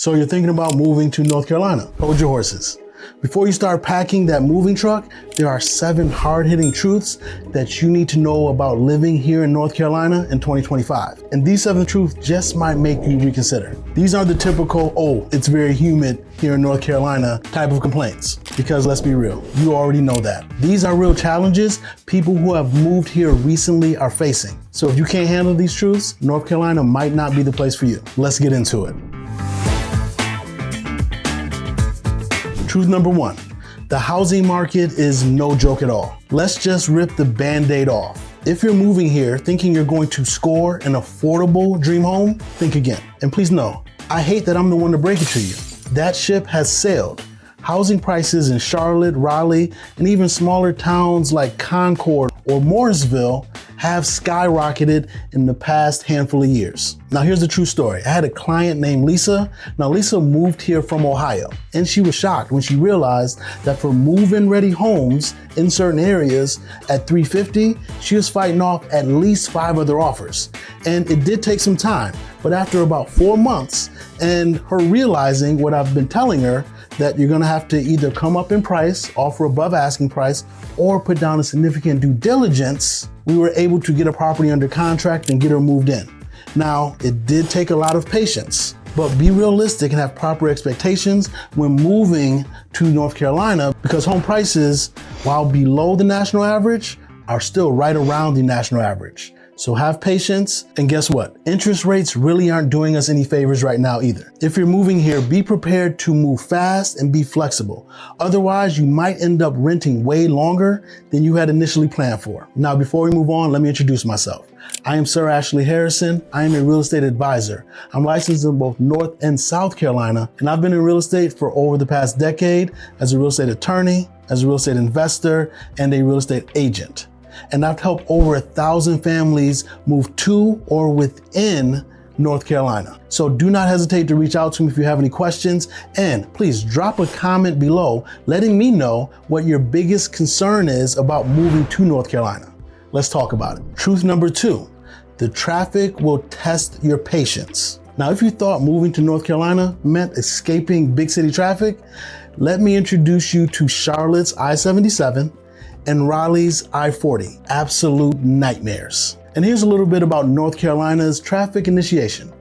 So you're thinking about moving to North Carolina. Hold your horses. Before you start packing that moving truck, there are 7 hard-hitting truths that you need to know about living here in North Carolina in 2025. And these 7 truths just might make you reconsider. These are the typical, oh, it's very humid here in North Carolina type of complaints. Because let's be real, you already know that. These are real challenges people who have moved here recently are facing. So if you can't handle these truths, North Carolina might not be the place for you. Let's get into it. Truth number 1, the housing market is no joke at all. Let's just rip the Band-Aid off. If you're moving here thinking you're going to score an affordable dream home, think again. And please know, I hate that I'm the one to break it to you. That ship has sailed. Housing prices in Charlotte, Raleigh, and even smaller towns like Concord or Mooresville have skyrocketed in the past handful of years. Now here's the true story. I had a client named Lisa. Now Lisa moved here from Ohio, and she was shocked when she realized that for move-in ready homes in certain areas at $350, she was fighting off at least 5 other offers. And it did take some time, but after about 4 months and her realizing what I've been telling her, that you're gonna have to either come up in price, offer above asking price, or put down a significant due diligence, we were able to get a property under contract and get her moved in. Now, it did take a lot of patience, but be realistic and have proper expectations when moving to North Carolina, because home prices, while below the national average, are still right around the national average. So have patience, and guess what? Interest rates really aren't doing us any favors right now either. If you're moving here, be prepared to move fast and be flexible. Otherwise, you might end up renting way longer than you had initially planned for. Now, before we move on, let me introduce myself. I am Sir Ashley Harrison. I am a real estate advisor. I'm licensed in both North and South Carolina, and I've been in real estate for over the past decade as a real estate attorney, as a real estate investor, and a real estate agent. And I've helped over 1,000 families move to or within North Carolina. So do not hesitate to reach out to me if you have any questions, and please drop a comment below letting me know what your biggest concern is about moving to North Carolina. Let's talk about it. Truth number 2, the traffic will test your patience. Now, if you thought moving to North Carolina meant escaping big city traffic, let me introduce you to Charlotte's I-77 and Raleigh's I-40, absolute nightmares. And here's a little bit about North Carolina's traffic initiation.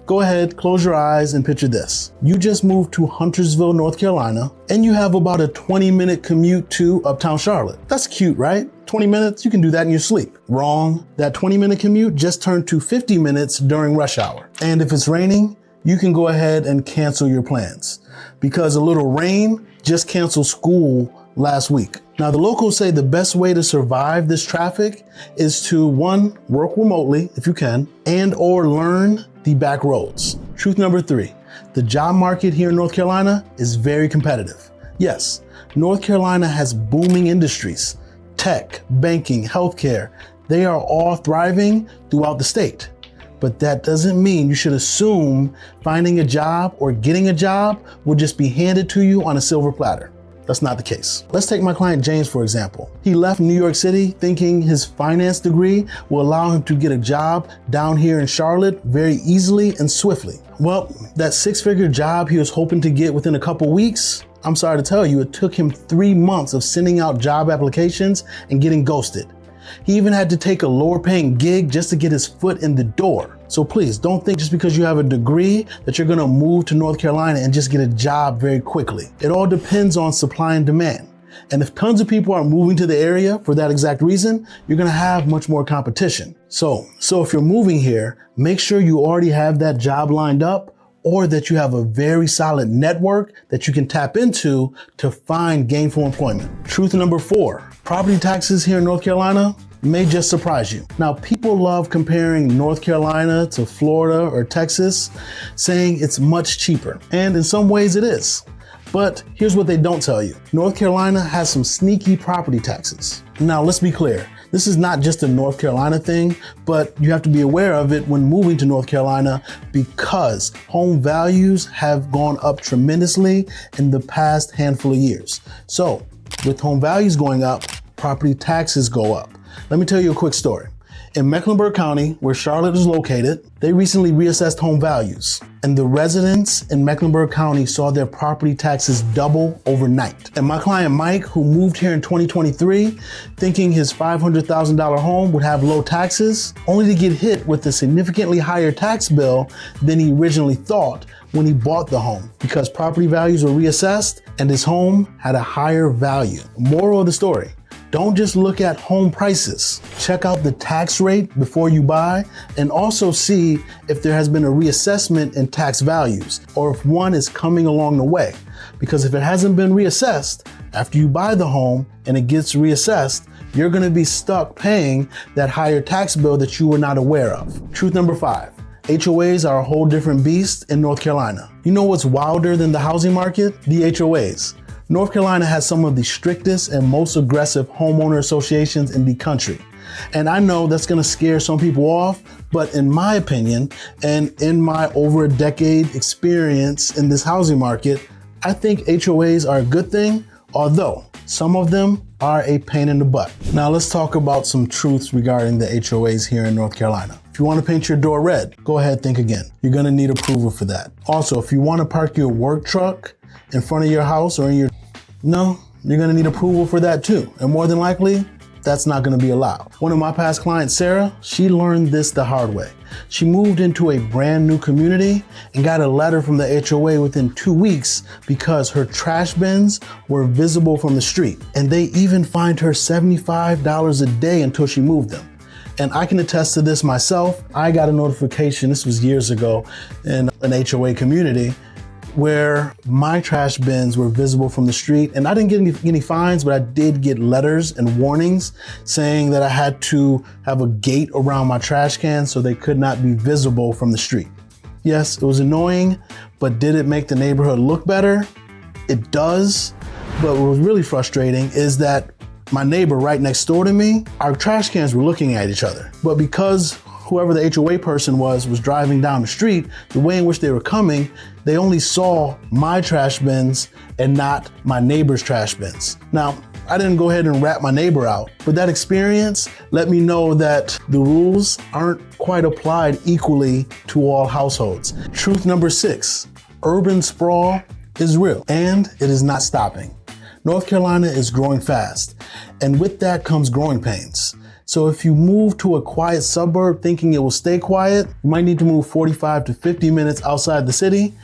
Go ahead, close your eyes and picture this. You just moved to Huntersville, North Carolina, and you have about a 20-minute commute to Uptown Charlotte. That's cute, right? 20 minutes, you can do that in your sleep. Wrong. That 20-minute commute just turned to 50 minutes during rush hour. And if it's raining, you can go ahead and cancel your plans, because a little rain just canceled school last week. Now, the locals say the best way to survive this traffic is to 1, work remotely if you can, and or learn the back roads. Truth number 3, the job market here in North Carolina is very competitive. Yes, North Carolina has booming industries, tech, banking, healthcare. They are all thriving throughout the state. But that doesn't mean you should assume finding a job or getting a job will just be handed to you on a silver platter. That's not the case. Let's take my client James, for example. He left New York City thinking his finance degree will allow him to get a job down here in Charlotte very easily and swiftly. Well, that 6-figure job he was hoping to get within a couple weeks, I'm sorry to tell you, it took him 3 months of sending out job applications and getting ghosted. He even had to take a lower paying gig just to get his foot in the door. So please don't think just because you have a degree that you're gonna move to North Carolina and just get a job very quickly. It all depends on supply and demand. And if tons of people are moving to the area for that exact reason, you're gonna have much more competition. So if you're moving here, make sure you already have that job lined up, or that you have a very solid network that you can tap into to find gainful employment. Truth number 4, property taxes here in North Carolina may just surprise you. Now, people love comparing North Carolina to Florida or Texas, saying it's much cheaper. And in some ways it is. But here's what they don't tell you. North Carolina has some sneaky property taxes. Now, let's be clear. This is not just a North Carolina thing, but you have to be aware of it when moving to North Carolina, because home values have gone up tremendously in the past handful of years. So with home values going up, property taxes go up. Let me tell you a quick story. In Mecklenburg County, where Charlotte is located, they recently reassessed home values, and the residents in Mecklenburg County saw their property taxes double overnight. And my client Mike, who moved here in 2023, thinking his $500,000 home would have low taxes, only to get hit with a significantly higher tax bill than he originally thought when he bought the home, because property values were reassessed and his home had a higher value. Moral of the story: don't just look at home prices. Check out the tax rate before you buy, and also see if there has been a reassessment in tax values, or if one is coming along the way. Because if it hasn't been reassessed, after you buy the home and it gets reassessed, you're gonna be stuck paying that higher tax bill that you were not aware of. Truth number 5. HOAs are a whole different beast in North Carolina. You know what's wilder than the housing market? The HOAs. North Carolina has some of the strictest and most aggressive homeowner associations in the country. And I know that's gonna scare some people off, but in my opinion, and in my over a decade experience in this housing market, I think HOAs are a good thing, although some of them are a pain in the butt. Now let's talk about some truths regarding the HOAs here in North Carolina. If you want to paint your door red, go ahead, think again. You're gonna need approval for that. Also, if you want to park your work truck in front of your house or in your, no, you're gonna need approval for that too. And more than likely, that's not gonna be allowed. One of my past clients, Sarah, she learned this the hard way. She moved into a brand new community and got a letter from the HOA within 2 weeks because her trash bins were visible from the street. And they even fined her $75 a day until she moved them. And I can attest to this myself. I got a notification, this was years ago, in an HOA community where my trash bins were visible from the street. And I didn't get any fines, but I did get letters and warnings saying that I had to have a gate around my trash cans so they could not be visible from the street. Yes, it was annoying, but did it make the neighborhood look better? It does. But what was really frustrating is that my neighbor right next door to me, our trash cans were looking at each other. But because whoever the HOA person was driving down the street, the way in which they were coming, they only saw my trash bins and not my neighbor's trash bins. Now, I didn't go ahead and rat my neighbor out, but that experience let me know that the rules aren't quite applied equally to all households. Truth number 6, urban sprawl is real and it is not stopping. North Carolina is growing fast, and with that comes growing pains. So if you move to a quiet suburb thinking it will stay quiet, you might need to move 45 to 50 minutes outside the city.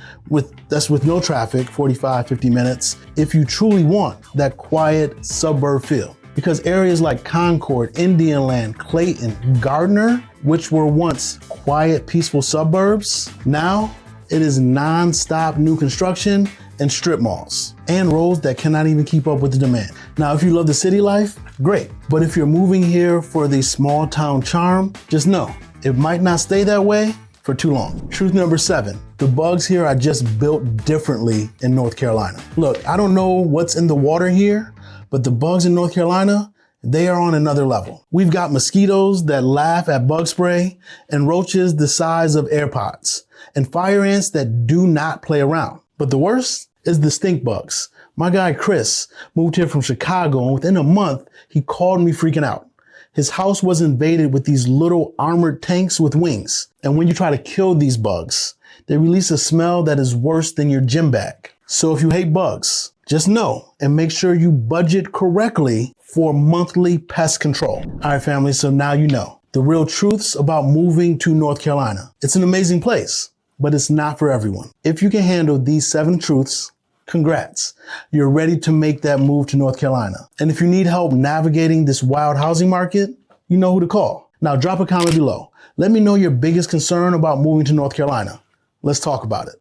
That's with no traffic, 45, 50 minutes, if you truly want that quiet suburb feel. Because areas like Concord, Indianland, Clayton, Gardner, which were once quiet, peaceful suburbs, now it is non-stop new construction and strip malls, and roads that cannot even keep up with the demand. Now, if you love the city life, great. But if you're moving here for the small town charm, just know it might not stay that way for too long. Truth number 7, the bugs here are just built differently in North Carolina. Look, I don't know what's in the water here, but the bugs in North Carolina, they are on another level. We've got mosquitoes that laugh at bug spray, and roaches the size of AirPods, and fire ants that do not play around. But the worst is the stink bugs. My guy Chris moved here from Chicago, and within a month, he called me freaking out. His house was invaded with these little armored tanks with wings. And when you try to kill these bugs, they release a smell that is worse than your gym bag. So if you hate bugs, just know and make sure you budget correctly for monthly pest control. All right, family, so now you know the real truths about moving to North Carolina. It's an amazing place, but it's not for everyone. If you can handle these 7 truths, congrats. You're ready to make that move to North Carolina. And if you need help navigating this wild housing market, you know who to call. Now drop a comment below. Let me know your biggest concern about moving to North Carolina. Let's talk about it.